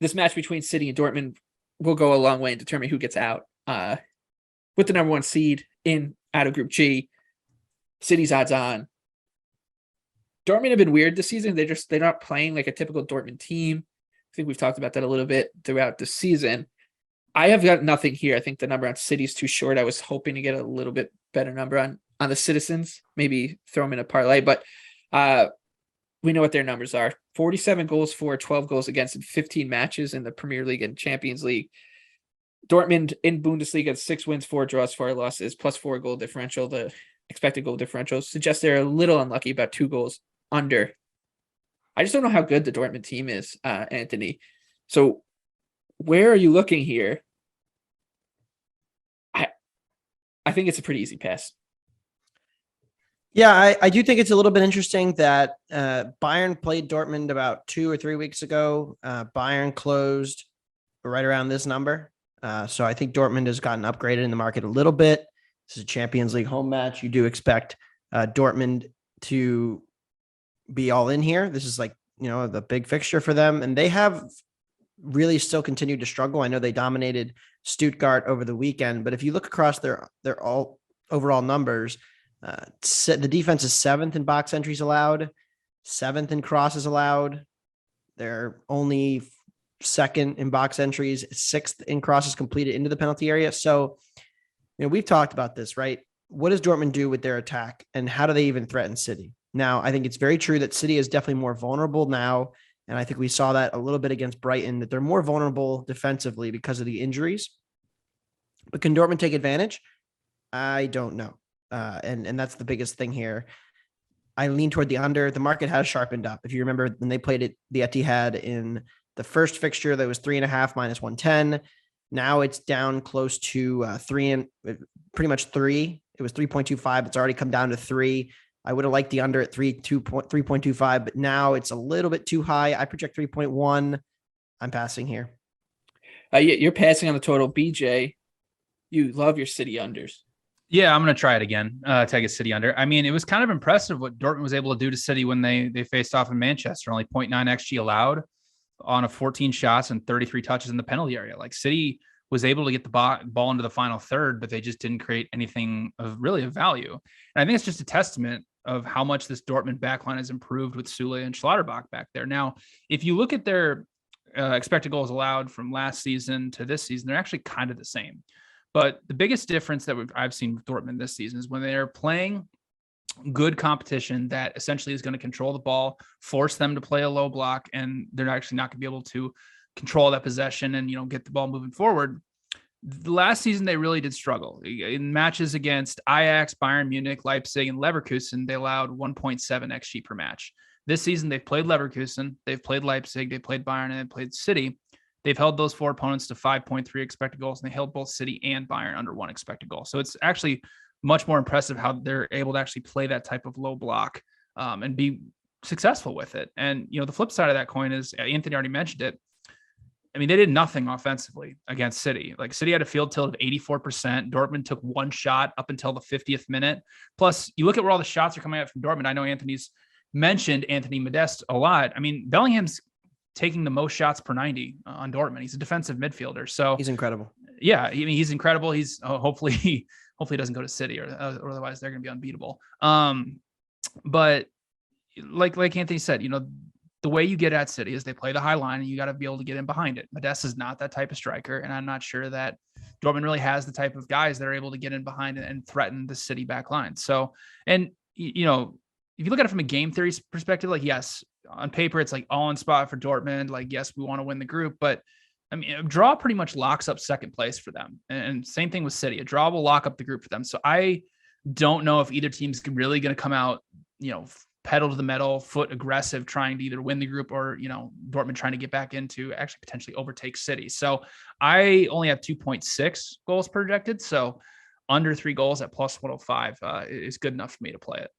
this match between City and Dortmund will go a long way in determining who gets out. With the number one seed out of Group G, City's odds on. Dortmund have been weird this season. They're not playing like a typical Dortmund team. I think we've talked about that a little bit throughout the season. I have got nothing here. I think the number on City is too short. I was hoping to get a little bit better number on the Citizens, maybe throw them in a parlay, but we know what their numbers are. 47 goals for, 12 goals against in 15 matches in the Premier League and Champions League. Dortmund in Bundesliga, 6 wins, 4 draws, 4 losses, plus 4 goal differential. The expected goal differential suggests they're a little unlucky, about 2 goals under. I just don't know how good the Dortmund team is, Anthony. So where are you looking here? I think it's a pretty easy pass. Yeah, I do think it's a little bit interesting that Bayern played Dortmund about 2 or 3 weeks ago. Bayern closed right around this number. So I think Dortmund has gotten upgraded in the market a little bit. This is a Champions League home match. You do expect Dortmund to be all in here. This is like, the big fixture for them. And they have really still continued to struggle. I know they dominated Stuttgart over the weekend, but if you look across their all overall numbers, the defense is 7th in box entries allowed, 7th in crosses allowed. They're only 2nd in box entries, 6th in crosses completed into the penalty area. So, we've talked about this, right? What does Dortmund do with their attack, and how do they even threaten City? Now, I think it's very true that City is definitely more vulnerable now. And I think we saw that a little bit against Brighton, that they're more vulnerable defensively because of the injuries. But can Dortmund take advantage? I don't know. And that's the biggest thing here. I lean toward the under. The market has sharpened up. If you remember when they played it, the Etihad in the first fixture, that was 3.5 minus 110. Now it's down close to 3 and pretty much 3. It was 3.25. It's already come down to 3. I would have liked the under at 3.25, but now it's a little bit too high. I project 3.1. I'm passing here. You're passing on the total. BJ, you love your City unders. Yeah, I'm going to try it again. Take a City under. I mean, it was kind of impressive what Dortmund was able to do to City when they faced off in Manchester. Only 0.9 XG allowed on 14 shots and 33 touches in the penalty area. Like, City was able to get the ball into the final third, but they just didn't create anything of value. And I think it's just a testament of how much this Dortmund backline has improved with Sule and Schlotterbach back there. Now, if you look at their expected goals allowed from last season to this season, they're actually kind of the same. But the biggest difference that I've seen with Dortmund this season is when they're playing good competition that essentially is going to control the ball, force them to play a low block, and they're actually not going to be able to control that possession and, get the ball moving forward. Last season, they really did struggle. In matches against Ajax, Bayern Munich, Leipzig, and Leverkusen, they allowed 1.7 XG per match. This season, they've played Leverkusen, they've played Leipzig, they've played Bayern, and they've played City. They've held those 4 opponents to 5.3 expected goals, and they held both City and Bayern under 1 expected goal. So it's actually much more impressive how they're able to actually play that type of low block and be successful with it. And, the flip side of that coin is, Anthony already mentioned it, I mean, they did nothing offensively against City. Like, City had a field tilt of 84%. Dortmund took 1 shot up until the 50th minute. Plus, you look at where all the shots are coming out from Dortmund. I know Anthony's mentioned Anthony Modeste a lot. I mean, Bellingham's taking the most shots per 90 on Dortmund. He's a defensive midfielder. So he's incredible. Yeah. I mean, he's incredible. He's hopefully he doesn't go to City or otherwise they're going to be unbeatable. But like Anthony said, the way you get at City is they play the high line and you got to be able to get in behind it. Modeste is not that type of striker. And I'm not sure that Dortmund really has the type of guys that are able to get in behind it and threaten the City back line. So, and if you look at it from a game theory perspective, like, yes, on paper, it's like all in spot for Dortmund. Like, yes, we want to win the group, but I mean, a draw pretty much locks up second place for them. And same thing with City. A draw will lock up the group for them. So I don't know if either team's really going to come out, pedal to the metal, foot aggressive, trying to either win the group or, Dortmund trying to get back into actually potentially overtake City. So I only have 2.6 goals projected. So under 3 goals at plus 105 is good enough for me to play it.